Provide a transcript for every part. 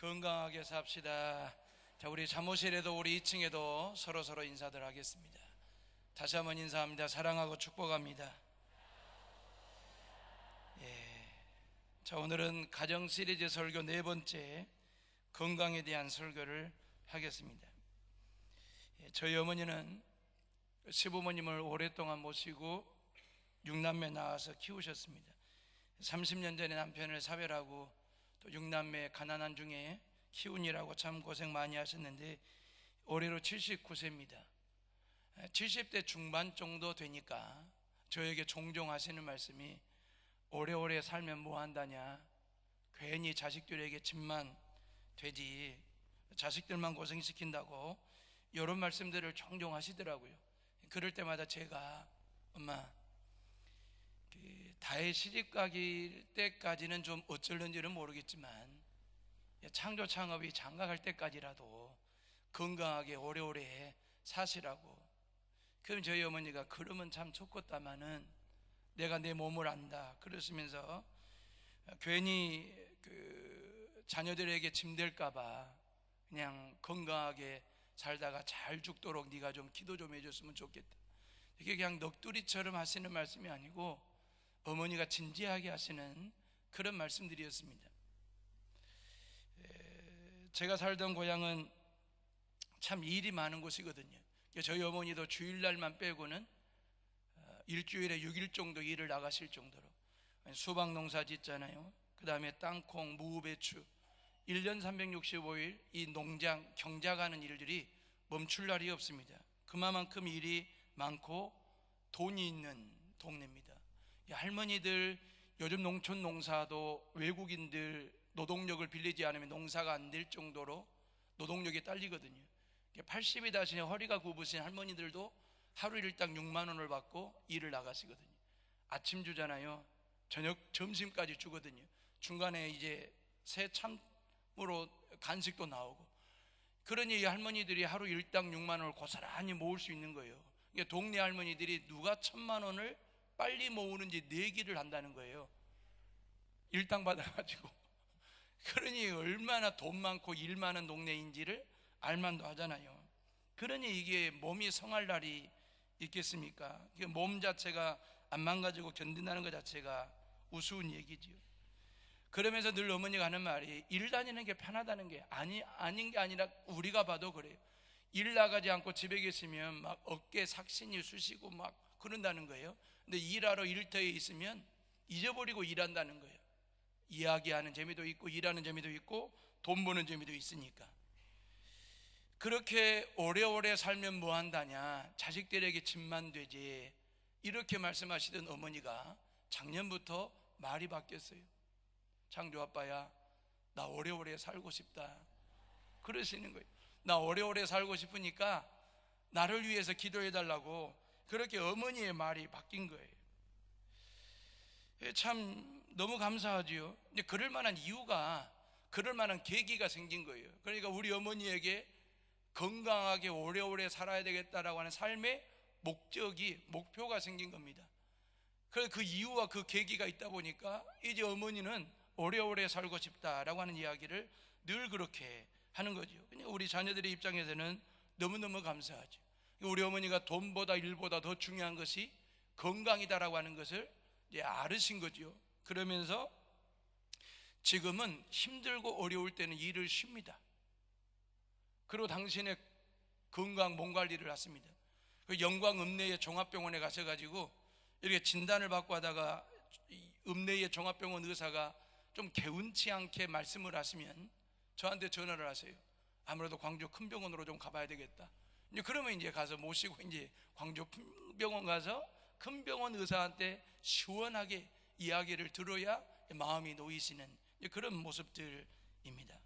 건강하게 삽시다. 자, 우리 사무실에도 우리 2층에도 서로 인사들 하겠습니다. 다시 한번 인사합니다. 사랑하고 축복합니다. 자, 오늘은 가정 시리즈 설교 4번째 건강에 대한 설교를 하겠습니다. 저희 어머니는 시부모님을 오랫동안 모시고 6남매 낳아서 키우셨습니다. 30년 전에 남편을 사별하고 또 6남매 가난한 중에 키우느라고 참 고생 많이 하셨는데 올해로 79세입니다. 70대 중반 정도 되니까 저에게 종종 하시는 말씀이 오래오래 살면 뭐 한다냐, 괜히 자식들에게 짐만 되지, 자식들만 고생시킨다고 이런 말씀들을 종종 하시더라고요. 그럴 때마다 제가 엄마, 다혜 시집가기 때까지는 좀 어쩔는지는 모르겠지만 창조 창업이 장가갈 때까지라도 건강하게 오래오래 사시라고. 그럼 저희 어머니가 그러면 참 좋겠다마는 내가 내 몸을 안다 그러시면서 괜히 자녀들에게 짐될까봐 그냥 건강하게 살다가 잘 죽도록 네가 좀 기도 좀 해줬으면 좋겠다. 이게 그냥 넋두리처럼 하시는 말씀이 아니고 어머니가 진지하게 하시는 그런 말씀들이었습니다. 제가 살던 고향은 참 일이 많은 곳이거든요. 저희 어머니도 주일날만 빼고는 일주일에 6일 정도 일을 나가실 정도로 수박 농사 짓잖아요. 그 다음에 땅콩, 무, 배추 1년 365일 이 농장 경작하는 일들이 멈출 날이 없습니다. 그만큼 일이 많고 돈이 있는 동네입니다. 할머니들 요즘 농촌 농사도 외국인들 노동력을 빌리지 않으면 농사가 안 될 정도로 노동력이 딸리거든요. 80이 다시니 허리가 굽으신 할머니들도 하루 일당 6만 원을 받고 일을 나가시거든요. 아침 주잖아요. 저녁 점심까지 주거든요. 중간에 이제 새 참으로 간식도 나오고. 그러니 이 할머니들이 하루 일당 6만 원을 고스란히 모을 수 있는 거예요. 동네 할머니들이 누가 1,000만 원을 빨리 모으는지 내기를 한다는 거예요. 일당 받아가지고. 그러니 얼마나 돈 많고 일 많은 동네인지를 알만도 하잖아요. 그러니 이게 몸이 성할 날이 있겠습니까? 몸 자체가 안 망가지고 견딘다는 것 자체가 우스운 얘기지요. 그러면서 늘 어머니가 하는 말이 일 다니는 게 편하다는 게 아닌 게 아니라 우리가 봐도 그래요. 일 나가지 않고 집에 계시면 막 어깨 삭신이 쑤시고 막 그런다는 거예요. 근데 일하러 일터에 있으면 잊어버리고 일한다는 거예요. 이야기하는 재미도 있고 일하는 재미도 있고 돈 버는 재미도 있으니까. 그렇게 오래오래 살면 뭐 한다냐, 자식들에게 짐만 되지, 이렇게 말씀하시던 어머니가 작년부터 말이 바뀌었어요. 창조 아빠야, 나 오래오래 살고 싶다 그러시는 거예요. 나 오래오래 살고 싶으니까 나를 위해서 기도해 달라고. 그렇게 어머니의 말이 바뀐 거예요. 참 너무 감사하지요. 근데 그럴 만한 이유가, 그럴 만한 계기가 생긴 거예요. 그러니까 우리 어머니에게 건강하게 오래오래 살아야 되겠다라고 하는 삶의 목표가 생긴 겁니다. 그래서 그 이유와 그 계기가 있다 보니까 이제 어머니는 오래오래 살고 싶다라고 하는 이야기를 늘 그렇게 하는 거죠. 그러니까 우리 자녀들의 입장에서는 너무너무 감사하죠. 우리 어머니가 돈보다 일보다 더 중요한 것이 건강이다라고 하는 것을 이제 알으신 거죠. 그러면서 지금은 힘들고 어려울 때는 일을 쉽니다. 그리고 당신의 건강 몸 관리를 하십니다. 영광 읍내의 종합병원에 가셔가지고 이렇게 진단을 받고 하다가 읍내의 종합병원 의사가 좀 개운치 않게 말씀을 하시면 저한테 전화를 하세요. 아무래도 광주 큰 병원으로 좀 가봐야 되겠다. 그러면 이제 가서 모시고 이제 광주 큰 병원 가서 큰 병원 의사한테 시원하게 이야기를 들어야 마음이 놓이시는 그런 모습들입니다.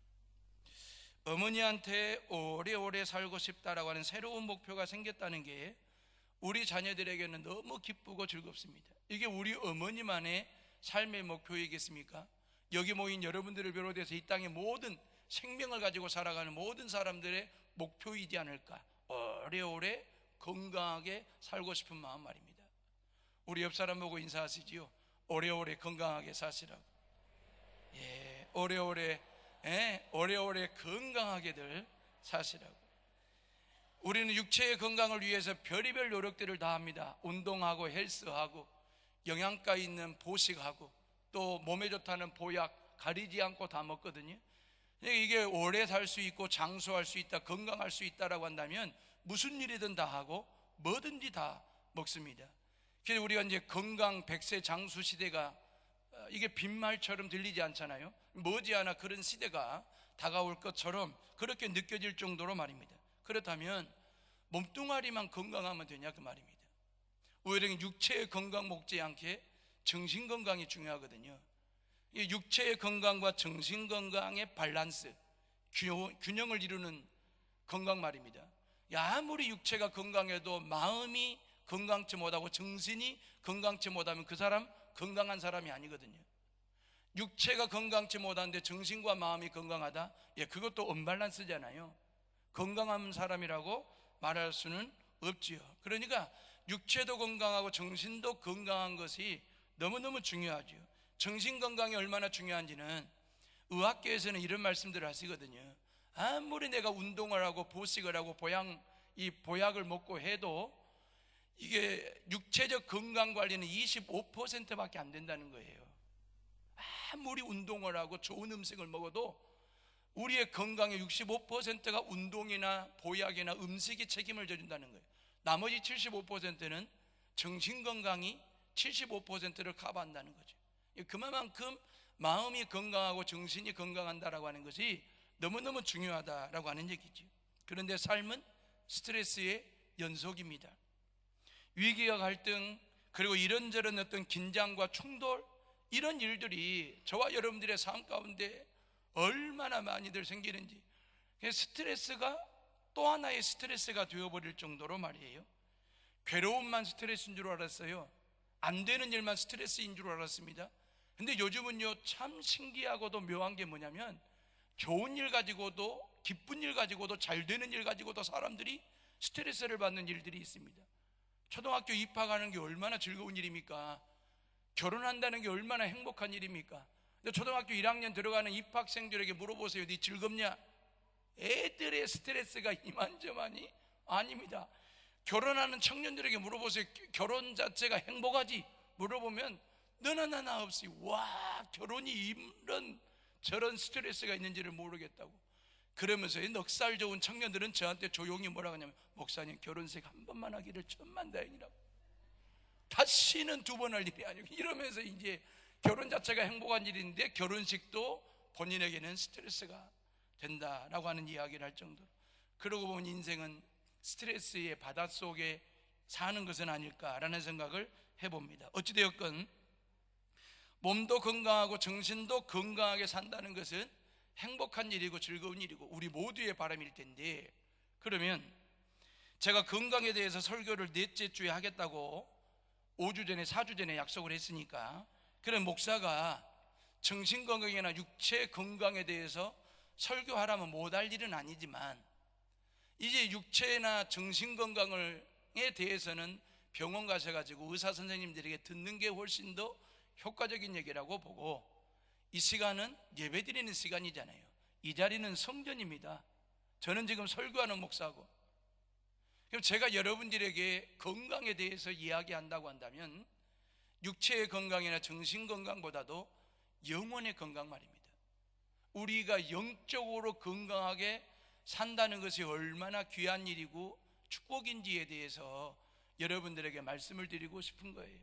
어머니한테 오래오래 살고 싶다라고 하는 새로운 목표가 생겼다는 게 우리 자녀들에게는 너무 기쁘고 즐겁습니다. 이게 우리 어머니만의 삶의 목표이겠습니까? 여기 모인 여러분들을 비롯해서 이 땅의 모든 생명을 가지고 살아가는 모든 사람들의 목표이지 않을까. 오래오래 건강하게 살고 싶은 마음 말입니다. 우리 옆 사람 보고 인사하시지요. 오래오래 건강하게 사시라고. 오래오래 오래오래 건강하게들 사시라고. 우리는 육체의 건강을 위해서 별의별 노력들을 다 합니다. 운동하고 헬스하고 영양가 있는 보식하고 또 몸에 좋다는 보약 가리지 않고 다 먹거든요. 이게 오래 살 수 있고 장수할 수 있다, 건강할 수 있다라고 한다면 무슨 일이든 다 하고 뭐든지 다 먹습니다. 그래서 우리가 이제 건강 100세 장수 시대가 이게 빈말처럼 들리지 않잖아요. 머지않아 그런 시대가 다가올 것처럼 그렇게 느껴질 정도로 말입니다. 그렇다면 몸뚱아리만 건강하면 되냐 그 말입니다. 오히려 육체의 건강 먹지 않게 정신 건강이 중요하거든요. 이 육체의 건강과 정신 건강의 밸런스, 균형을 이루는 건강 말입니다. 아무리 육체가 건강해도 마음이 건강치 못하고 정신이 건강치 못하면 그 사람 건강한 사람이 아니거든요. 육체가 건강치 못한데 정신과 마음이 건강하다? 그것도 언밸런스잖아요. 건강한 사람이라고 말할 수는 없지요. 그러니까 육체도 건강하고 정신도 건강한 것이 너무너무 중요하죠. 정신 건강이 얼마나 중요한지는 의학계에서는 이런 말씀들을 하시거든요. 아무리 내가 운동을 하고 보식을 하고 보약을 먹고 해도 이게 육체적 건강 관리는 25%밖에 안 된다는 거예요. 아무리 운동을 하고 좋은 음식을 먹어도 우리의 건강의 65%가 운동이나 보약이나 음식이 책임을 져준다는 거예요. 나머지 75%는 정신 건강이 75%를 커버한다는 거죠. 그만큼 마음이 건강하고 정신이 건강한다라고 하는 것이 너무너무 중요하다라고 하는 얘기죠. 그런데 삶은 스트레스의 연속입니다. 위기와 갈등, 그리고 이런저런 어떤 긴장과 충돌, 이런 일들이 저와 여러분들의 삶 가운데 얼마나 많이들 생기는지, 스트레스가 또 하나의 스트레스가 되어버릴 정도로 말이에요. 괴로움만 스트레스인 줄 알았어요. 안 되는 일만 스트레스인 줄 알았습니다. 근데 요즘은요, 참 신기하고도 묘한 게 뭐냐면 좋은 일 가지고도, 기쁜 일 가지고도, 잘 되는 일 가지고도 사람들이 스트레스를 받는 일들이 있습니다. 초등학교 입학하는 게 얼마나 즐거운 일입니까? 결혼한다는 게 얼마나 행복한 일입니까? 근데 초등학교 1학년 들어가는 입학생들에게 물어보세요. 네 즐겁냐? 애들의 스트레스가 이만저만이 아닙니다. 결혼하는 청년들에게 물어보세요. 결혼 자체가 행복하지? 물어보면 너나 나나 없이 와, 결혼이 이런 저런 스트레스가 있는지를 모르겠다고. 그러면서 이 넉살 좋은 청년들은 저한테 조용히 뭐라고 하냐면, 목사님 결혼식 한 번만 하기를 천만다행이라고, 다시는 두 번 할 일이 아니고, 이러면서 이제 결혼 자체가 행복한 일인데 결혼식도 본인에게는 스트레스가 된다라고 하는 이야기를 할 정도로, 그러고 보면 인생은 스트레스의 바닷속에 사는 것은 아닐까라는 생각을 해봅니다. 어찌되었건 몸도 건강하고 정신도 건강하게 산다는 것은 행복한 일이고 즐거운 일이고 우리 모두의 바람일 텐데, 그러면 제가 건강에 대해서 설교를 넷째 주에 하겠다고 5주 전에 4주 전에 약속을 했으니까, 그런 목사가 정신건강이나 육체 건강에 대해서 설교하라면 못할 일은 아니지만, 이제 육체나 정신건강에 대해서는 병원 가셔가지고 의사 선생님들에게 듣는 게 훨씬 더 효과적인 얘기라고 보고, 이 시간은 예배드리는 시간이잖아요. 이 자리는 성전입니다. 저는 지금 설교하는 목사고, 그럼 제가 여러분들에게 건강에 대해서 이야기한다고 한다면 육체의 건강이나 정신 건강보다도 영혼의 건강 말입니다. 우리가 영적으로 건강하게 산다는 것이 얼마나 귀한 일이고 축복인지에 대해서 여러분들에게 말씀을 드리고 싶은 거예요.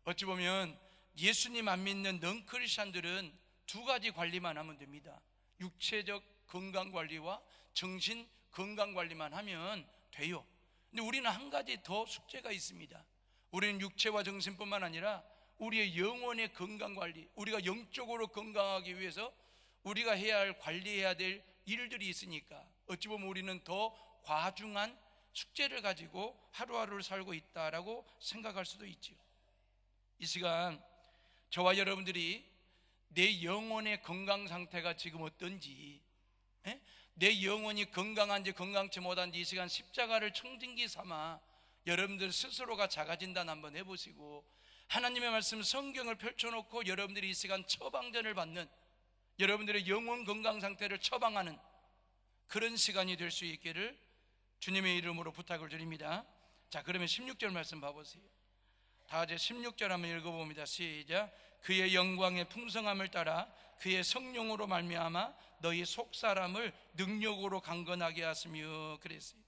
어찌 보면 예수님 안 믿는 넌크리스찬들은 두 가지 관리만 하면 됩니다. 육체적 건강 관리와 정신 건강 관리만 하면 돼요. 근데 우리는 한 가지 더 숙제가 있습니다. 우리는 육체와 정신뿐만 아니라 우리의 영혼의 건강 관리, 우리가 영적으로 건강하기 위해서 우리가 해야 할, 관리해야 될 일들이 있으니까 어찌 보면 우리는 더 과중한 숙제를 가지고 하루하루를 살고 있다라고 생각할 수도 있죠. 이 시간 저와 여러분들이 내 영혼의 건강 상태가 지금 어떤지, 내 영혼이 건강한지 건강치 못한지 이 시간 십자가를 청진기 삼아 여러분들 스스로가 자가진단 한번 해보시고, 하나님의 말씀 성경을 펼쳐놓고 여러분들이 이 시간 처방전을 받는, 여러분들의 영혼 건강 상태를 처방하는 그런 시간이 될 수 있기를 주님의 이름으로 부탁을 드립니다. 자, 그러면 16절 말씀 봐보세요. 다 같이 16절 한번 읽어봅니다. 시작. 그의 영광의 풍성함을 따라 그의 성령으로 말미암아 너희 속사람을 능력으로 강건하게 하시며 그랬어요.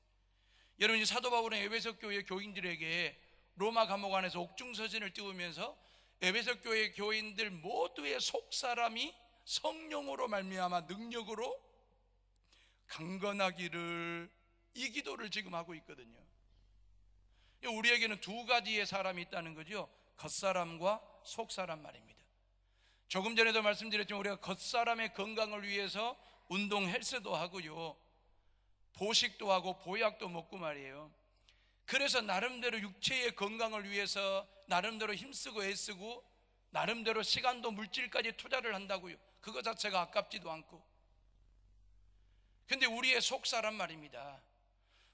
여러분, 이 사도 바울은 에베소 교회 교인들에게 로마 감옥 안에서 옥중서신을 띄우면서 에베소 교회 교인들 모두의 속사람이 성령으로 말미암아 능력으로 강건하기를, 이 기도를 지금 하고 있거든요. 우리에게는 두 가지의 사람이 있다는 거죠. 겉사람과 속사람 말입니다. 조금 전에도 말씀드렸지만 우리가 겉사람의 건강을 위해서 운동 헬스도 하고요, 보식도 하고 보약도 먹고 말이에요. 그래서 나름대로 육체의 건강을 위해서 나름대로 힘쓰고 애쓰고 나름대로 시간도 물질까지 투자를 한다고요. 그거 자체가 아깝지도 않고. 근데 우리의 속사람 말입니다.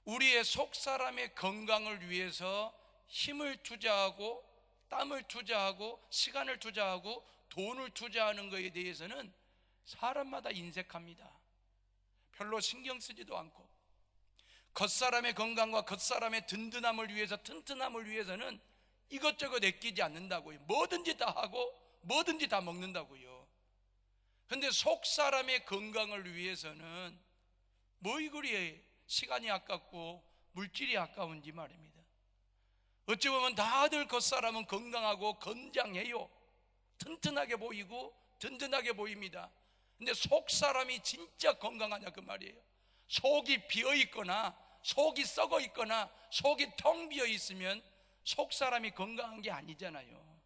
우리의 속사람의 건강을 위해서 힘을 투자하고 땀을 투자하고 시간을 투자하고 돈을 투자하는 것에 대해서는 사람마다 인색합니다. 별로 신경 쓰지도 않고, 겉사람의 건강과 겉사람의 든든함을 위해서, 튼튼함을 위해서는 이것저것 아끼지 않는다고요. 뭐든지 다 하고 뭐든지 다 먹는다고요. 근데 속사람의 건강을 위해서는 뭐 이거리에 시간이 아깝고 물질이 아까운지 말입니다. 어찌 보면 다들 겉사람은 건강하고 건장해요. 튼튼하게 보이고 든든하게 보입니다. 근데 속사람이 진짜 건강하냐 그 말이에요. 속이 비어있거나 속이 썩어 있거나 속이 텅 비어 있으면 속사람이 건강한 게 아니잖아요.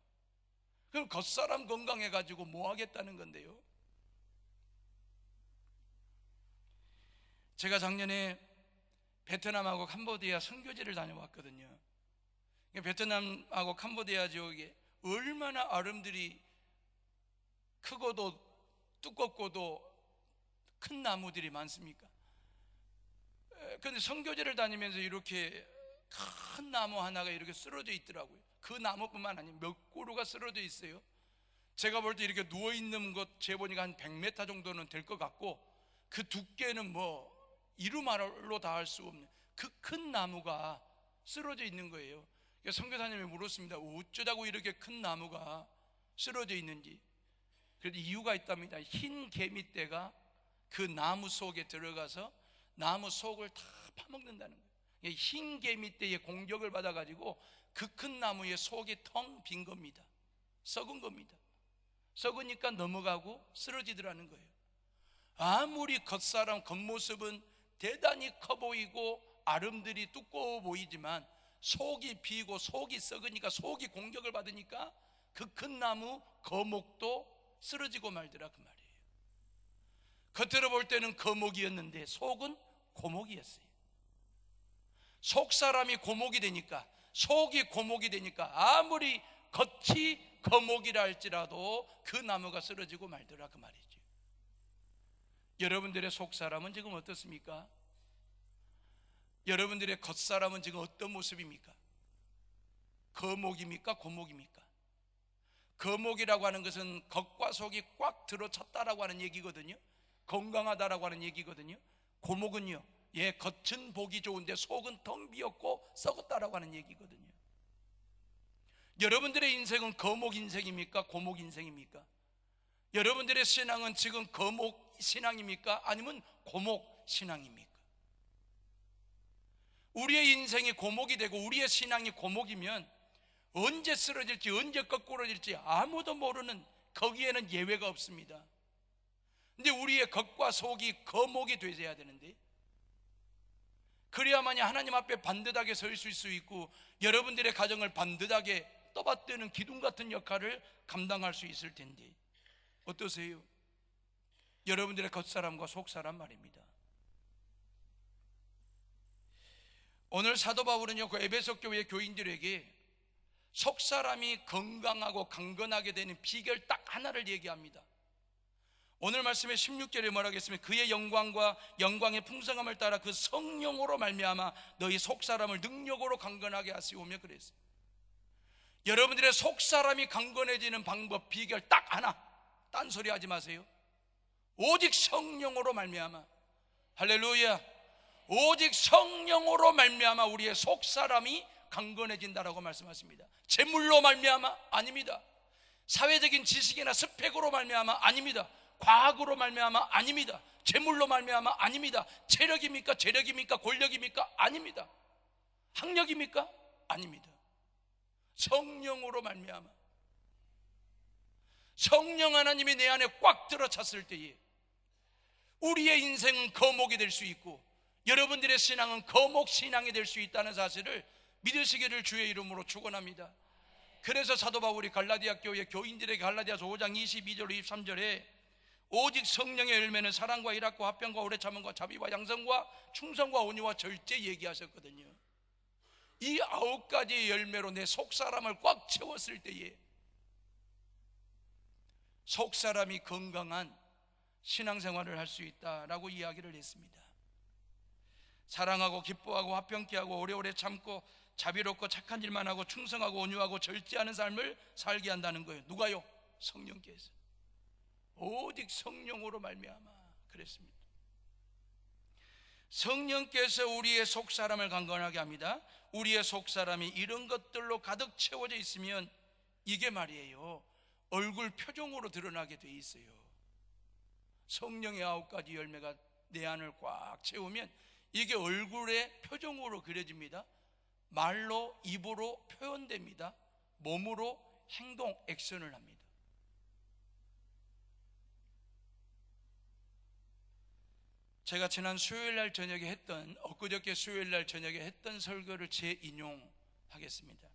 그럼 겉사람 건강해가지고 뭐 하겠다는 건데요. 제가 작년에 베트남하고 캄보디아 선교지를 다녀왔거든요. 베트남하고 캄보디아 지역에 얼마나 아름들이 크고도 두껍고도 큰 나무들이 많습니까? 그런데 선교지를 다니면서 이렇게 큰 나무 하나가 이렇게 쓰러져 있더라고요. 그 나무뿐만 아니라 몇 그루가 쓰러져 있어요. 제가 볼 때 이렇게 누워있는 것 재보니까 한 100m 정도는 될 것 같고, 그 두께는 뭐 이루말로 다 할 수 없는 그 큰 나무가 쓰러져 있는 거예요. 선교사님이 물었습니다. 어쩌다고 이렇게 큰 나무가 쓰러져 있는지. 그래도 이유가 있답니다. 흰 개미떼가 그 나무 속에 들어가서 나무 속을 다 파먹는다는 거예요. 흰 개미떼의 공격을 받아가지고 그 큰 나무의 속이 텅 빈 겁니다. 썩은 겁니다. 썩으니까 넘어가고 쓰러지더라는 거예요. 아무리 겉사람 겉모습은 대단히 커 보이고 아름들이 두꺼워 보이지만 속이 비고 속이 썩으니까, 속이 공격을 받으니까 그 큰 나무 거목도 쓰러지고 말더라 그 말이에요. 겉으로 볼 때는 거목이었는데 속은 고목이었어요. 속 사람이 고목이 되니까, 속이 고목이 되니까 아무리 겉이 거목이라 할지라도 그 나무가 쓰러지고 말더라 그 말이죠. 여러분들의 속 사람은 지금 어떻습니까? 여러분들의 겉 사람은 지금 어떤 모습입니까? 거목입니까? 고목입니까? 거목이라고 하는 것은 겉과 속이 꽉 들어찼다라고 하는 얘기거든요. 건강하다라고 하는 얘기거든요. 고목은요, 겉은 보기 좋은데 속은 텅 비었고 썩었다라고 하는 얘기거든요. 여러분들의 인생은 거목 인생입니까? 고목 인생입니까? 여러분들의 신앙은 지금 거목 신앙입니까? 아니면 고목 신앙입니까? 우리의 인생이 고목이 되고 우리의 신앙이 고목이면 언제 쓰러질지 언제 거꾸로질지 아무도 모르는, 거기에는 예외가 없습니다. 근데 우리의 겉과 속이 거목이 되어야 되는데, 그래야만이 하나님 앞에 반듯하게 서 있을 수 있고 여러분들의 가정을 반듯하게 떠받드는 기둥 같은 역할을 감당할 수 있을 텐데 어떠세요? 여러분들의 겉사람과 속사람 말입니다. 오늘 사도 바울은요, 그 에베소 교회 교인들에게 속사람이 건강하고 강건하게 되는 비결 딱 하나를 얘기합니다. 오늘 말씀의 16절에 뭐라고 했으면 그의 영광과 영광의 풍성함을 따라 그 성령으로 말미암아 너희 속사람을 능력으로 강건하게 하시오며 그랬어요. 여러분들의 속사람이 강건해지는 방법, 비결 딱 하나, 딴소리 하지 마세요. 오직 성령으로 말미암아, 할렐루야, 오직 성령으로 말미암아 우리의 속사람이 강건해진다라고 말씀하십니다. 재물로 말미암아? 아닙니다. 사회적인 지식이나 스펙으로 말미암아? 아닙니다. 과학으로 말미암아? 아닙니다. 재물로 말미암아? 아닙니다. 체력입니까? 재력입니까? 권력입니까? 아닙니다. 학력입니까? 아닙니다. 성령으로 말미암아. 성령 하나님이 내 안에 꽉 들어찼을 때에 우리의 인생은 거목이 될 수 있고 여러분들의 신앙은 거목 신앙이 될 수 있다는 사실을 믿으시기를 주의 이름으로 축원합니다. 그래서 사도 바울이 갈라디아 교회 교인들에게 갈라디아서 5장 22절 23절에 오직 성령의 열매는 사랑과 일학과 화평과 오래 참음과 자비와 양성과 충성과 온유와 절제 얘기하셨거든요. 이 9가지의 열매로 내 속사람을 꽉 채웠을 때에 속사람이 건강한 신앙생활을 할 수 있다라고 이야기를 했습니다. 사랑하고 기뻐하고 화평케 하고 오래오래 참고 자비롭고 착한 일만 하고 충성하고 온유하고 절제하는 삶을 살게 한다는 거예요. 누가요? 성령께서. 오직 성령으로 말미암아 그랬습니다. 성령께서 우리의 속사람을 강건하게 합니다. 우리의 속사람이 이런 것들로 가득 채워져 있으면 이게 말이에요, 얼굴 표정으로 드러나게 돼 있어요. 성령의 9가지 열매가 내 안을 꽉 채우면 이게 얼굴의 표정으로 그려집니다. 말로, 입으로 표현됩니다. 몸으로 행동, 액션을 합니다. 제가 지난 수요일날 저녁에 했던, 엊그저께 수요일날 저녁에 했던 설교를 재인용하겠습니다.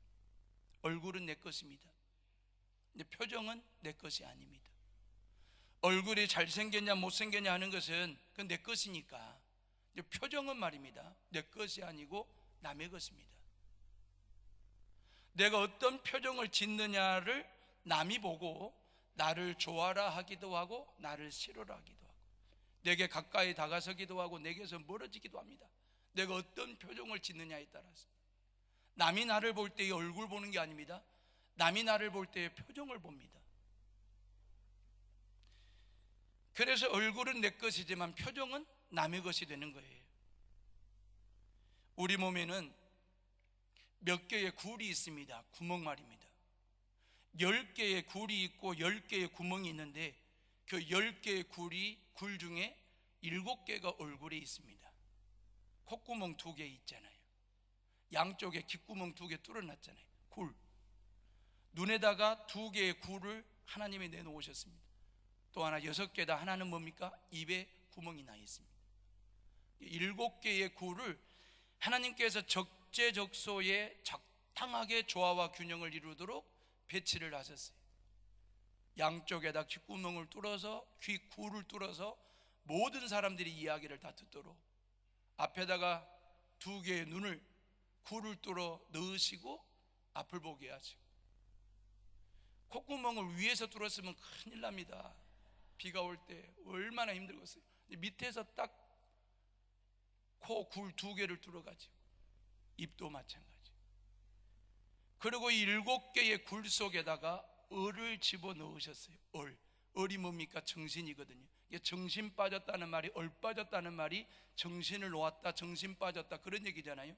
얼굴은 내 것입니다. 근데 표정은 내 것이 아닙니다. 얼굴이 잘생겼냐 못생겼냐 하는 것은 그건 내 것이니까, 표정은 말입니다, 내 것이 아니고 남의 것입니다. 내가 어떤 표정을 짓느냐를 남이 보고 나를 좋아라 하기도 하고 나를 싫어라 하기도 하고 내게 가까이 다가서기도 하고 내게서 멀어지기도 합니다. 내가 어떤 표정을 짓느냐에 따라서. 남이 나를 볼 때의 얼굴 보는 게 아닙니다. 남이 나를 볼 때의 표정을 봅니다. 그래서 얼굴은 내 것이지만 표정은 남의 것이 되는 거예요. 우리 몸에는 몇 개의 굴이 있습니다. 구멍 말입니다. 10개의 굴이 있고 10개의 구멍이 있는데 그 10개의 굴 중에 7개가 얼굴에 있습니다. 콧구멍 2개 있잖아요. 양쪽에 귓구멍 2개 뚫어놨잖아요. 굴. 눈에다가 2개의 굴을 하나님이 내놓으셨습니다. 또 하나 6개다. 하나는 뭡니까? 입에 구멍이 나 있습니다. 7개의 굴을 하나님께서 적재적소에 적당하게 조화와 균형을 이루도록 배치를 하셨어요. 양쪽에다 귓구멍을 뚫어서, 귀굴을 뚫어서 모든 사람들이 이야기를 다 듣도록 앞에다가 2개의 눈을 굴을 뚫어 넣으시고 앞을 보게 하시고, 콧구멍을 위에서 뚫었으면 큰일 납니다. 비가 올 때 얼마나 힘들겠어요. 밑에서 딱 코 굴 2개를 뚫어가지고 입도 마찬가지. 그리고 이 7개의 굴 속에다가 을을 집어넣으셨어요. 을이 뭡니까? 정신이거든요. 정신 빠졌다는 말이, 얼 빠졌다는 말이 정신을 놓았다, 정신 빠졌다 그런 얘기잖아요.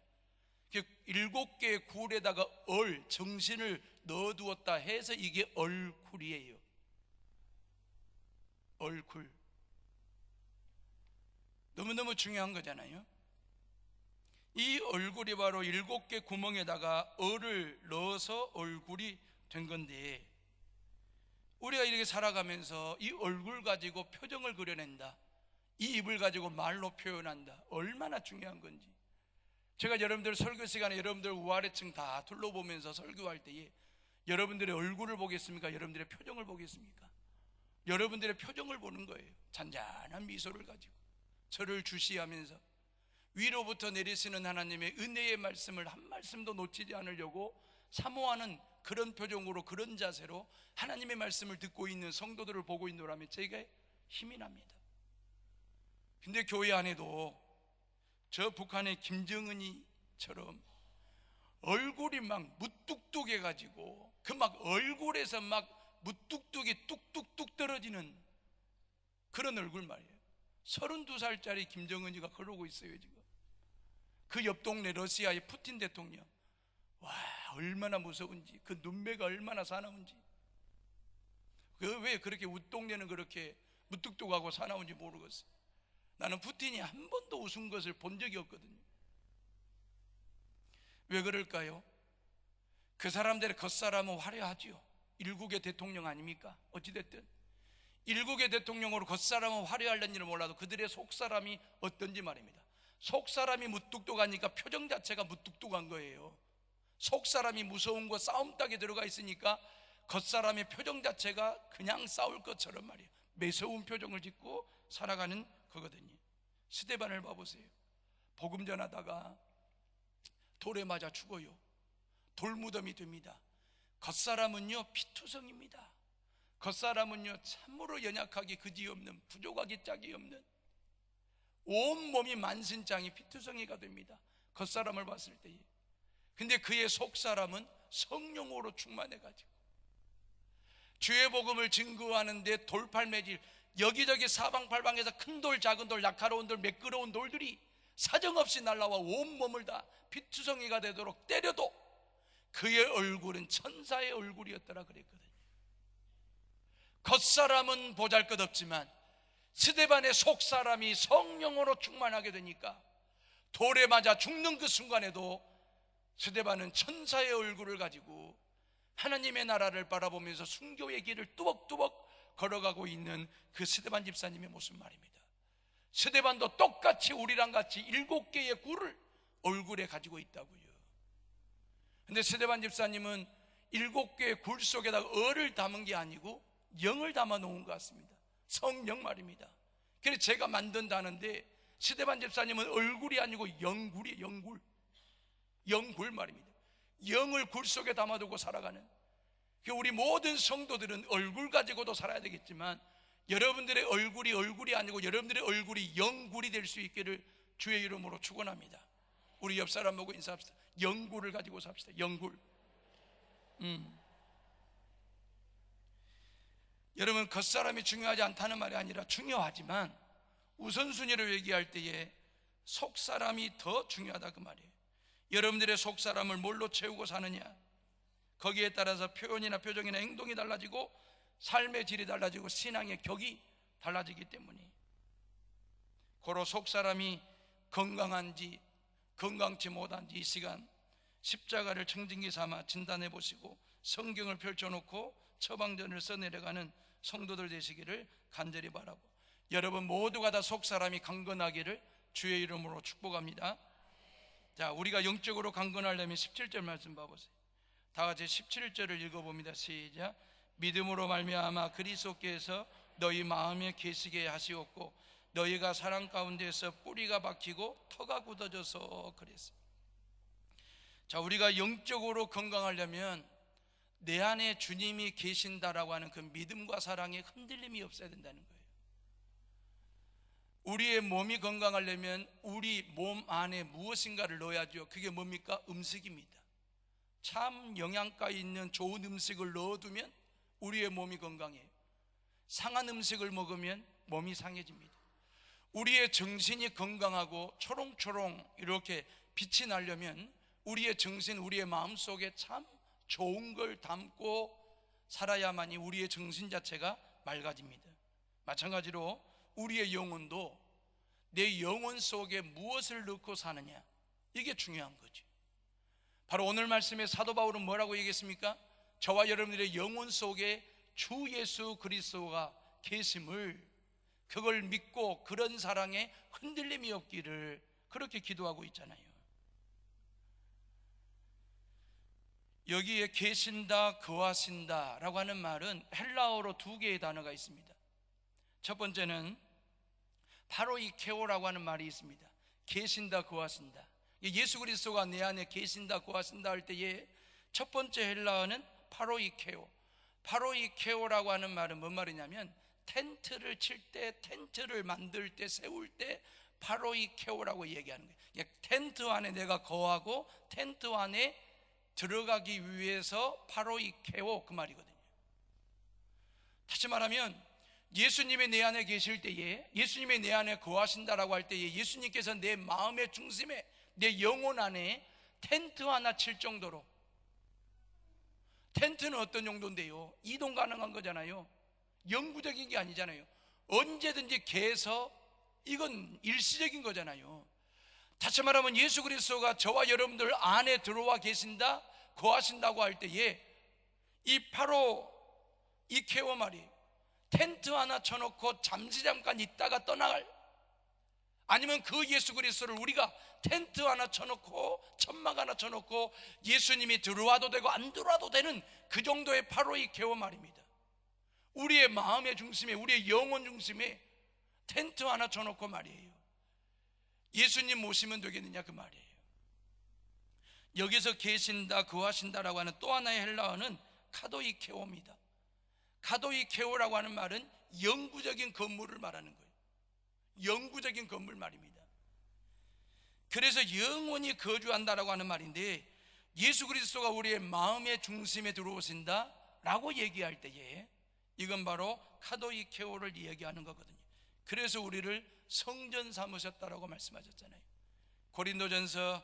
7개의 굴에다가 정신을 넣어두었다 해서 이게 얼굴이에요. 얼굴. 너무너무 중요한 거잖아요. 이 얼굴이 바로 7개 구멍에다가 얼을 넣어서 얼굴이 된 건데, 우리가 이렇게 살아가면서 이 얼굴 가지고 표정을 그려낸다, 이 입을 가지고 말로 표현한다, 얼마나 중요한 건지. 제가 여러분들 설교 시간에 여러분들 우아래층 다 둘러보면서 설교할 때에 여러분들의 얼굴을 보겠습니까? 여러분들의 표정을 보겠습니까? 여러분들의 표정을 보는 거예요. 잔잔한 미소를 가지고 저를 주시하면서 위로부터 내리시는 하나님의 은혜의 말씀을 한 말씀도 놓치지 않으려고 사모하는 그런 표정으로, 그런 자세로 하나님의 말씀을 듣고 있는 성도들을 보고 있노라면 제게 힘이 납니다. 근데 교회 안에도 저 북한의 김정은이처럼 얼굴이 막 무뚝뚝해 가지고 그 막 얼굴에서 막 무뚝뚝이 뚝뚝뚝 떨어지는 그런 얼굴 말이에요. 32살짜리 김정은이가 그러고 있어요 지금. 그 옆 동네 러시아의 푸틴 대통령, 와 얼마나 무서운지, 그 눈매가 얼마나 사나운지. 왜 그렇게 웃동네는 그렇게 무뚝뚝하고 사나운지 모르겠어요. 나는 푸틴이 한 번도 웃은 것을 본 적이 없거든요. 왜 그럴까요? 그 사람들의 겉사람은 화려하지요. 일국의 대통령 아닙니까? 어찌됐든 일국의 대통령으로 겉사람은 화려할는지는 몰라도 그들의 속사람이 어떤지 말입니다. 속사람이 무뚝뚝하니까 표정 자체가 무뚝뚝한 거예요. 속사람이 무서운 거 싸움닭에 들어가 있으니까 겉사람의 표정 자체가 그냥 싸울 것처럼 말이에요. 매서운 표정을 짓고 살아가는 거거든요. 스데반을 봐보세요. 복음 전하다가 돌에 맞아 죽어요. 돌무덤이 됩니다. 겉사람은요 피투성입니다. 겉사람은요 참으로 연약하기 그지없는, 부족하기 짝이 없는, 온몸이 만신창이 피투성이가 됩니다. 겉사람을 봤을 때에. 근데 그의 속사람은 성령으로 충만해가지고 주의 복음을 증거하는데 돌팔매질, 여기저기 사방팔방에서 큰 돌, 작은 돌, 날카로운 돌, 매끄러운 돌들이 사정없이 날라와 온몸을 다 피투성이가 되도록 때려도 그의 얼굴은 천사의 얼굴이었더라 그랬거든요. 겉사람은 보잘것없지만 스데반의 속사람이 성령으로 충만하게 되니까 돌에 맞아 죽는 그 순간에도 스데반은 천사의 얼굴을 가지고 하나님의 나라를 바라보면서 순교의 길을 뚜벅뚜벅 걸어가고 있는 그 스데반 집사님의 모습 말입니다. 스데반도 똑같이 우리랑 같이 7개의 굴을 얼굴에 가지고 있다고요. 근데 스데반 집사님은 7개의 굴 속에다가 얼을 담은 게 아니고 영을 담아 놓은 것 같습니다. 성령 말입니다. 그래서 제가 만든다는데 스데반 집사님은 얼굴이 아니고 영굴이에요. 영굴 말입니다. 영을 굴 속에 담아두고 살아가는, 우리 모든 성도들은 얼굴 가지고도 살아야 되겠지만 여러분들의 얼굴이 아니고 여러분들의 얼굴이 영굴이 될 수 있기를 주의 이름으로 축원합니다. 우리 옆 사람 보고 인사합시다. 영굴을 가지고 삽시다. 영굴. 여러분, 겉사람이 중요하지 않다는 말이 아니라 중요하지만 우선순위를 얘기할 때에 속사람이 더 중요하다 그 말이에요. 여러분들의 속사람을 뭘로 채우고 사느냐, 거기에 따라서 표현이나 표정이나 행동이 달라지고 삶의 질이 달라지고 신앙의 격이 달라지기 때문에, 고로 속사람이 건강한지 건강치 못한지 이 시간 십자가를 청진기 삼아 진단해 보시고 성경을 펼쳐놓고 처방전을 써내려가는 성도들 되시기를 간절히 바라고, 여러분 모두가 다 속사람이 강건하기를 주의 이름으로 축복합니다. 자, 우리가 영적으로 강건하려면 17절 말씀 봐보세요. 다 같이 17절을 읽어봅니다. 시작. 믿음으로 말미암아 그리스도께서 너희 마음에 계시게 하시었고 너희가 사랑 가운데서 뿌리가 박히고 터가 굳어져서 그랬어요. 자, 우리가 영적으로 건강하려면 내 안에 주님이 계신다라고 하는 그 믿음과 사랑에 흔들림이 없어야 된다는 거예요. 우리의 몸이 건강하려면 우리 몸 안에 무엇인가를 넣어야죠. 그게 뭡니까? 음식입니다. 참 영양가 있는 좋은 음식을 넣어두면 우리의 몸이 건강해요. 상한 음식을 먹으면 몸이 상해집니다. 우리의 정신이 건강하고 초롱초롱 이렇게 빛이 나려면 우리의 정신, 우리의 마음속에 참 좋은 걸 담고 살아야만이 우리의 정신 자체가 맑아집니다. 마찬가지로 우리의 영혼도 내 영혼 속에 무엇을 넣고 사느냐, 이게 중요한 거죠. 바로 오늘 말씀에 사도 바울은 뭐라고 얘기했습니까? 저와 여러분들의 영혼 속에 주 예수 그리스도가 계심을, 그걸 믿고 그런 사랑에 흔들림이 없기를 그렇게 기도하고 있잖아요. 여기에 계신다, 거하신다 라고 하는 말은 헬라어로 2개의 단어가 있습니다. 첫 번째는 파로이케오라고 하는 말이 있습니다. 계신다, 거하신다. 예수 그리스도가 내 안에 계신다, 거하신다 할 때에 첫 번째 헬라어는 파로이케오. 파로이케오라고 하는 말은 뭔 말이냐면 텐트를 칠 때, 텐트를 만들 때, 세울 때 파로이케오라고 얘기하는 거예요. 텐트 안에 내가 거하고 텐트 안에 들어가기 위해서 파로이케오 그 말이거든요. 다시 말하면 예수님이 내 안에 계실 때에, 예수님이 내 안에 거하신다라고 할 때에 예수님께서 내 마음의 중심에, 내 영혼 안에 텐트 하나 칠 정도로. 텐트는 어떤 용도인데요? 이동 가능한 거잖아요. 영구적인 게 아니잖아요. 언제든지 개서, 이건 일시적인 거잖아요. 다시 말하면 예수 그리스도가 저와 여러분들 안에 들어와 계신다, 거하신다고 할 때에 바로 이 케어 말이에요. 텐트 하나 쳐놓고 잠깐 있다가 떠나갈, 아니면 그 예수 그리스도를 우리가 텐트 하나 쳐놓고 천막 하나 쳐놓고 예수님이 들어와도 되고 안 들어와도 되는 그 정도의 바로 이 케어 말입니다. 우리의 마음의 중심에, 우리의 영혼 중심에 텐트 하나 쳐놓고 말이에요. 예수님 모시면 되겠느냐 그 말이에요. 여기서 계신다, 거하신다라고 하는 또 하나의 헬라어는 카도이케오입니다. 카도이케오라고 하는 말은 영구적인 건물을 말하는 거예요. 영구적인 건물 말입니다. 그래서 영원히 거주한다라고 하는 말인데, 예수 그리스도가 우리의 마음의 중심에 들어오신다 라고 얘기할 때에 이건 바로 카도이케오를 이야기하는 거거든요. 그래서 우리를 성전 삼으셨다라고 말씀하셨잖아요. 고린도전서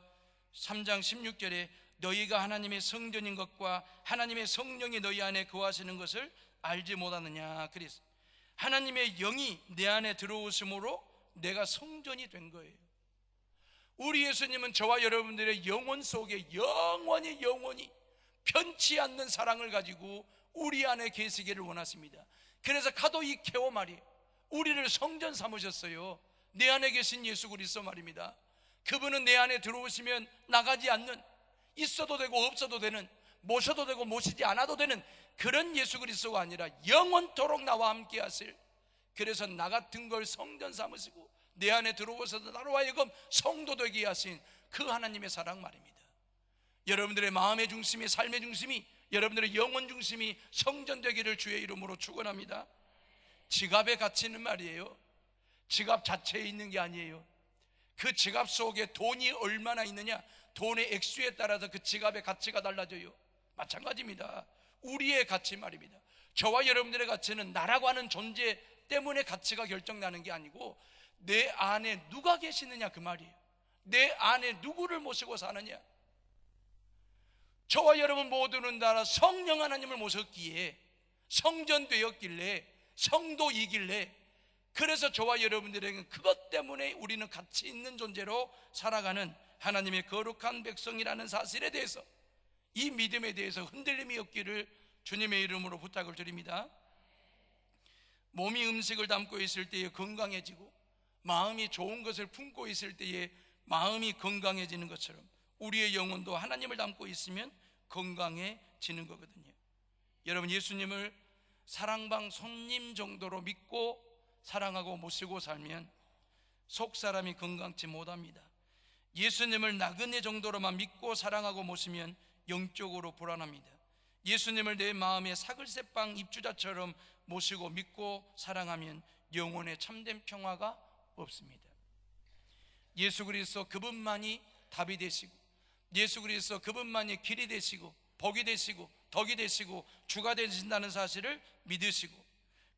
3장 16절에 너희가 하나님의 성전인 것과 하나님의 성령이 너희 안에 거하시는 것을 알지 못하느냐 그랬어요. 하나님의 영이 내 안에 들어오심으로 내가 성전이 된 거예요. 우리 예수님은 저와 여러분들의 영혼 속에 영원히 편치 않는 사랑을 가지고 우리 안에 계시기를 원하십니다. 그래서 카도이케오 말이에요. 우리를 성전 삼으셨어요. 내 안에 계신 예수 그리스도 말입니다. 그분은 내 안에 들어오시면 나가지 않는, 있어도 되고 없어도 되는, 모셔도 되고 모시지 않아도 되는 그런 예수 그리스도가 아니라 영원토록 나와 함께 하실, 그래서 나 같은 걸 성전 삼으시고 내 안에 들어오셔서 나로 하여금 성도 되게 하신 그 하나님의 사랑 말입니다. 여러분들의 마음의 중심이, 삶의 중심이, 여러분들의 영혼 중심이 성전 되기를 주의 이름으로 축원합니다. 지갑의 가치는 말이에요, 지갑 자체에 있는 게 아니에요. 그 지갑 속에 돈이 얼마나 있느냐, 돈의 액수에 따라서 그 지갑의 가치가 달라져요. 마찬가지입니다. 우리의 가치 말입니다. 저와 여러분들의 가치는 나라고 하는 존재 때문에 가치가 결정나는 게 아니고 내 안에 누가 계시느냐 그 말이에요. 내 안에 누구를 모시고 사느냐. 저와 여러분 모두는 다 성령 하나님을 모셨기에, 성전되었길래, 성도이길래, 그래서 저와 여러분들에게는 그것 때문에 우리는 가치 있는 존재로 살아가는 하나님의 거룩한 백성이라는 사실에 대해서, 이 믿음에 대해서 흔들림이 없기를 주님의 이름으로 부탁을 드립니다. 몸이 음식을 담고 있을 때에 건강해지고 마음이 좋은 것을 품고 있을 때에 마음이 건강해지는 것처럼 우리의 영혼도 하나님을 담고 있으면 건강해지는 거거든요. 여러분, 예수님을 사랑방 손님 정도로 믿고 사랑하고 모시고 살면 속 사람이 건강치 못합니다. 예수님을 나그네 정도로만 믿고 사랑하고 모시면 영적으로 불안합니다. 예수님을 내 마음의 사글세빵 입주자처럼 모시고 믿고 사랑하면 영혼에 참된 평화가 없습니다. 예수 그리스도 그분만이 답이 되시고, 예수 그리스도 그분만이 길이 되시고 복이 되시고 덕이 되시고 주가 되신다는 사실을 믿으시고,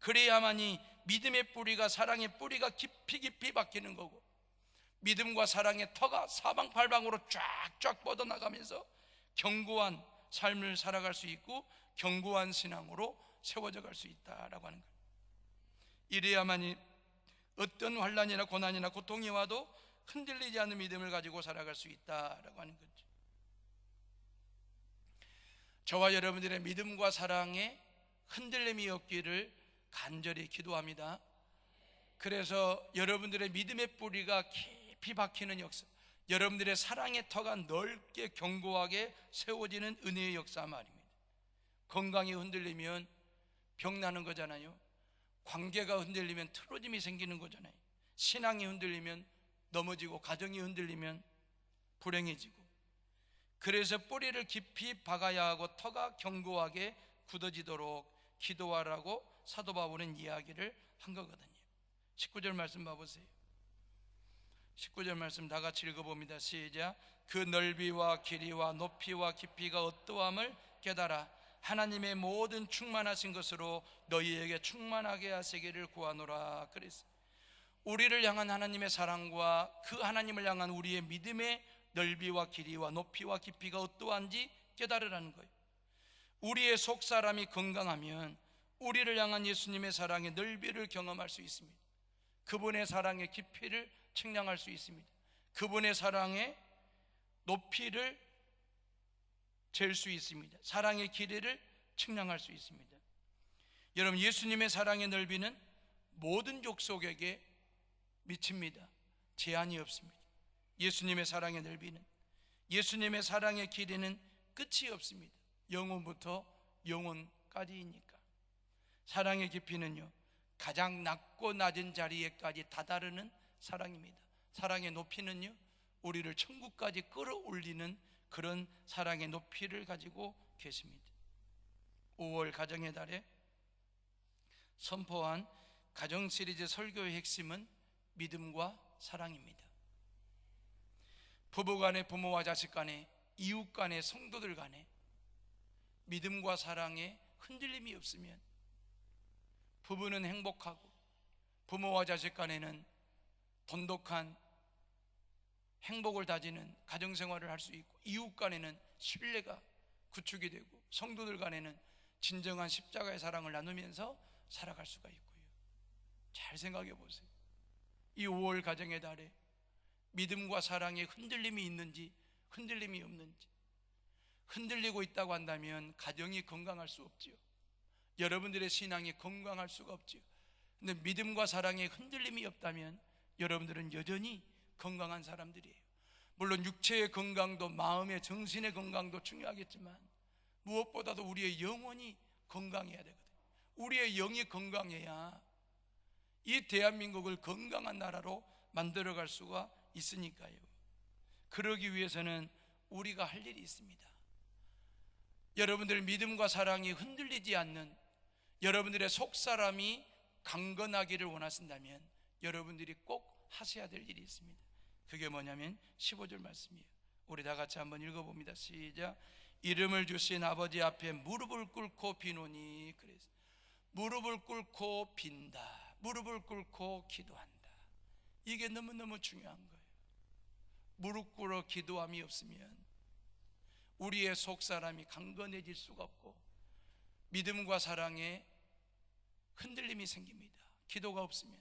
그래야만이 믿음의 뿌리가, 사랑의 뿌리가 깊이 박히는 거고, 믿음과 사랑의 터가 사방팔방으로 쫙쫙 뻗어나가면서 견고한 삶을 살아갈 수 있고 견고한 신앙으로 세워져 갈 수 있다라고 하는 거예요. 이래야만이 어떤 환난이나 고난이나 고통이 와도 흔들리지 않는 믿음을 가지고 살아갈 수 있다라고 하는 거죠. 저와 여러분들의 믿음과 사랑에 흔들림이 없기를 간절히 기도합니다. 그래서 여러분들의 믿음의 뿌리가 깊이 박히는 역사, 여러분들의 사랑의 터가 넓게 견고하게 세워지는 은혜의 역사 말입니다. 건강이 흔들리면 병나는 거잖아요. 관계가 흔들리면 틀어짐이 생기는 거잖아요. 신앙이 흔들리면 넘어지고, 가정이 흔들리면 불행해지고, 그래서 뿌리를 깊이 박아야 하고 터가 견고하게 굳어지도록 기도하라고 사도 바울은 이야기를 한 거거든요. 19절 말씀 봐보세요. 19절 말씀 다 같이 읽어봅니다. 시작. 그 넓이와 길이와 높이와 깊이가 어떠함을 깨달아 하나님의 모든 충만하신 것으로 너희에게 충만하게 하시기를 구하노라 그랬어요. 우리를 향한 하나님의 사랑과 그 하나님을 향한 우리의 믿음의 넓이와 길이와 높이와 깊이가 어떠한지 깨달으라는 거예요. 우리의 속사람이 건강하면 우리를 향한 예수님의 사랑의 넓이를 경험할 수 있습니다. 그분의 사랑의 깊이를 측량할 수 있습니다. 그분의 사랑의 높이를 잴 수 있습니다. 사랑의 길이를 측량할 수 있습니다. 여러분, 예수님의 사랑의 넓이는 모든 족속에게 미칩니다. 제한이 없습니다. 예수님의 사랑의 넓이는, 예수님의 사랑의 길이는 끝이 없습니다. 영혼부터 영혼까지이니까. 사랑의 깊이는요, 가장 낮고 낮은 자리에까지 다다르는 사랑입니다. 사랑의 높이는요, 우리를 천국까지 끌어올리는 그런 사랑의 높이를 가지고 계십니다. 5월 가정의 달에 선포한 가정 시리즈 설교의 핵심은 믿음과 사랑입니다. 부부 간에, 부모와 자식 간에, 이웃 간에, 성도들 간에 믿음과 사랑에 흔들림이 없으면 부부는 행복하고, 부모와 자식 간에는 돈독한 행복을 다지는 가정생활을 할 수 있고, 이웃 간에는 신뢰가 구축이 되고, 성도들 간에는 진정한 십자가의 사랑을 나누면서 살아갈 수가 있고요. 잘 생각해 보세요. 이 5월 가정의 달에 믿음과 사랑에 흔들림이 있는지 흔들림이 없는지, 흔들리고 있다고 한다면 가정이 건강할 수 없지요. 여러분들의 신앙이 건강할 수가 없지요. 근데 믿음과 사랑에 흔들림이 없다면 여러분들은 여전히 건강한 사람들이에요. 물론 육체의 건강도 마음의, 정신의 건강도 중요하겠지만 무엇보다도 우리의 영혼이 건강해야 되거든요. 우리의 영이 건강해야 이 대한민국을 건강한 나라로 만들어갈 수가 있으니까요. 그러기 위해서는 우리가 할 일이 있습니다. 여러분들의 믿음과 사랑이 흔들리지 않는, 여러분들의 속사람이 강건하기를 원하신다면 여러분들이 꼭 하셔야 될 일이 있습니다. 그게 뭐냐면 15절 말씀이에요. 우리 다 같이 한번 읽어봅니다. 시작. 이름을 주신 아버지 앞에 무릎을 꿇고 비노니. 그래서 무릎을 꿇고 빈다, 무릎을 꿇고 기도한다. 이게 너무너무 중요한 거예요. 무릎 꿇어 기도함이 없으면 우리의 속사람이 강건해질 수가 없고, 믿음과 사랑에 흔들림이 생깁니다. 기도가 없으면.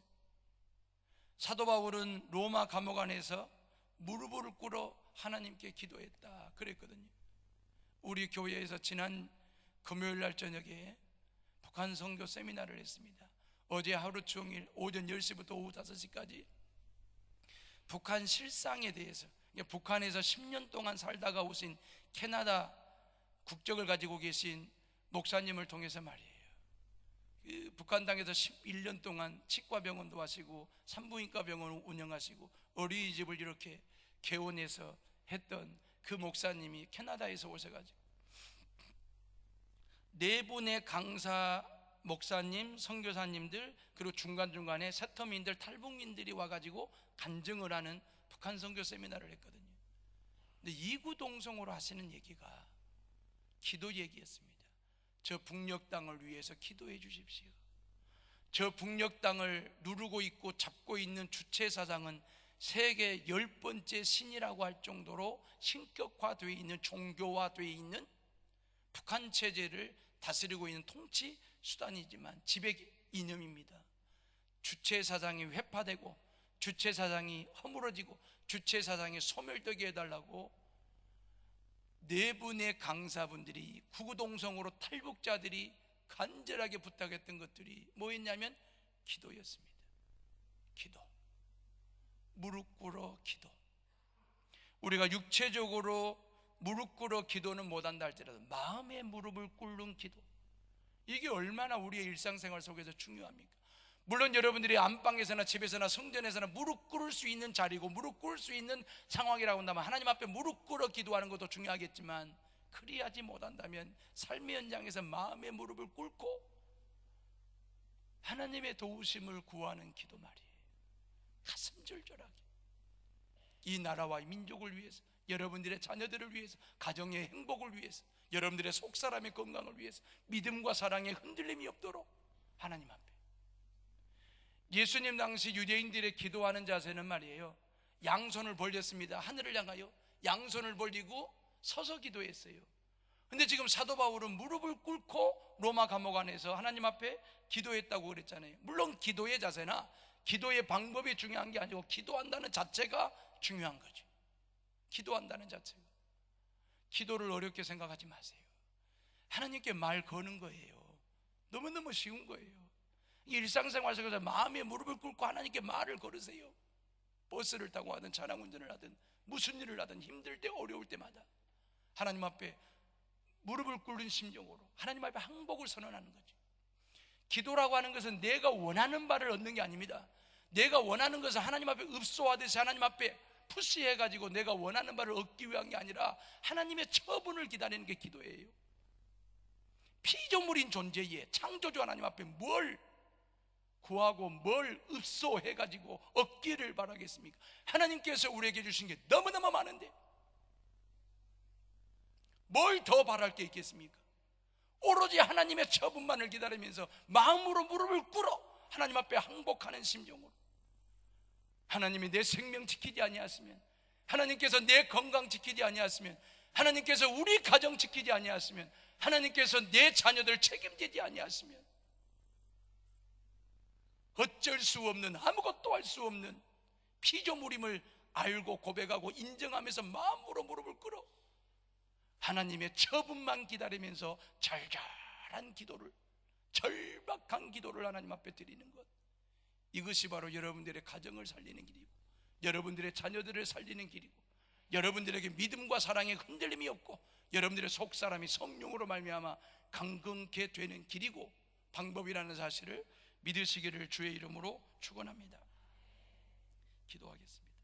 사도 바울은 로마 감옥 안에서 무릎을 꿇어 하나님께 기도했다 그랬거든요. 우리 교회에서 지난 금요일 날 저녁에 북한 선교 세미나를 했습니다. 어제 하루 종일 오전 10시부터 오후 5시까지 북한 실상에 대해서, 북한에서 10년 동안 살다가 오신 캐나다 국적을 가지고 계신 목사님을 통해서 말이에요. 그 북한 땅에서 11년 동안 치과병원도 하시고 산부인과 병원을 운영하시고 어린이집을 이렇게 개원해서 했던 그 목사님이 캐나다에서 오셔가지고 네 분의 강사 목사님, 선교사님들, 그리고 중간중간에 세터민들, 탈북민들이 와가지고 간증을 하는 북한 선교 세미나를 했거든요. 근데 이구동성으로 하시는 얘기가 기도 얘기였습니다. 저 북녘 땅을 위해서 기도해 주십시오. 저 북녘 땅을 누르고 있고 잡고 있는 주체사상은 세계 10번째 신이라고 할 정도로 신격화되어 있는, 종교화되어 있는 북한 체제를 다스리고 있는 통치 수단이지만 지배 이념입니다. 주체사상이 회파되고 주체사상이 허물어지고 주체사상이 소멸되게 해달라고 네 분의 강사분들이 구구동성으로 탈북자들이 간절하게 부탁했던 것들이 뭐였냐면 기도였습니다. 기도, 무릎 꿇어 기도. 우리가 육체적으로 무릎 꿇어 기도는 못한다 할지라도 마음의 무릎을 꿇는 기도, 이게 얼마나 우리의 일상생활 속에서 중요합니까? 물론 여러분들이 안방에서나 집에서나 성전에서나 무릎 꿇을 수 있는 자리고 무릎 꿇을 수 있는 상황이라고 한다면 하나님 앞에 무릎 꿇어 기도하는 것도 중요하겠지만, 그리하지 못한다면 삶의 현장에서 마음의 무릎을 꿇고 하나님의 도우심을 구하는 기도 말이에요. 가슴 절절하게 이 나라와 이 민족을 위해서, 여러분들의 자녀들을 위해서, 가정의 행복을 위해서, 여러분들의 속사람의 건강을 위해서 믿음과 사랑에 흔들림이 없도록 하나님 앞에. 예수님 당시 유대인들의 기도하는 자세는 말이에요, 양손을 벌렸습니다. 하늘을 향하여 양손을 벌리고 서서 기도했어요. 근데 지금 사도 바울은 무릎을 꿇고 로마 감옥 안에서 하나님 앞에 기도했다고 그랬잖아요. 물론 기도의 자세나 기도의 방법이 중요한 게 아니고 기도한다는 자체가 중요한 거죠. 기도한다는 자체가. 기도를 어렵게 생각하지 마세요. 하나님께 말 거는 거예요. 너무너무 쉬운 거예요. 일상생활 속에서 마음에 무릎을 꿇고 하나님께 말을 걸으세요. 버스를 타고 하든 차량 운전을 하든 무슨 일을 하든 힘들 때 어려울 때마다 하나님 앞에 무릎을 꿇는 심정으로 하나님 앞에 항복을 선언하는 거죠. 기도라고 하는 것은 내가 원하는 바를 얻는 게 아닙니다. 내가 원하는 것을 하나님 앞에 읍소하듯이 하나님 앞에 푸시해가지고 내가 원하는 바를 얻기 위한 게 아니라 하나님의 처분을 기다리는 게 기도예요. 피조물인 존재에 창조주 하나님 앞에 뭘 구하고 뭘 읍소해가지고 얻기를 바라겠습니까? 하나님께서 우리에게 주신 게 너무너무 많은데 뭘 더 바랄 게 있겠습니까? 오로지 하나님의 처분만을 기다리면서 마음으로 무릎을 꿇어 하나님 앞에 항복하는 심정으로, 하나님이 내 생명 지키지 아니하시면, 하나님께서 내 건강 지키지 아니하시면, 하나님께서 우리 가정 지키지 아니하시면, 하나님께서 내 자녀들 책임지지 아니하시면 어쩔 수 없는, 아무것도 할 수 없는 피조물임을 알고 고백하고 인정하면서 마음으로 무릎을 꿇어 하나님의 처분만 기다리면서 절절한 기도를, 절박한 기도를 하나님 앞에 드리는 것, 이것이 바로 여러분들의 가정을 살리는 길이고 여러분들의 자녀들을 살리는 길이고 여러분들에게 믿음과 사랑에 흔들림이 없고 여러분들의 속사람이 성령으로 말미암아 강건케 되는 길이고 방법이라는 사실을 믿으시기를 주의 이름으로 축원합니다. 기도하겠습니다.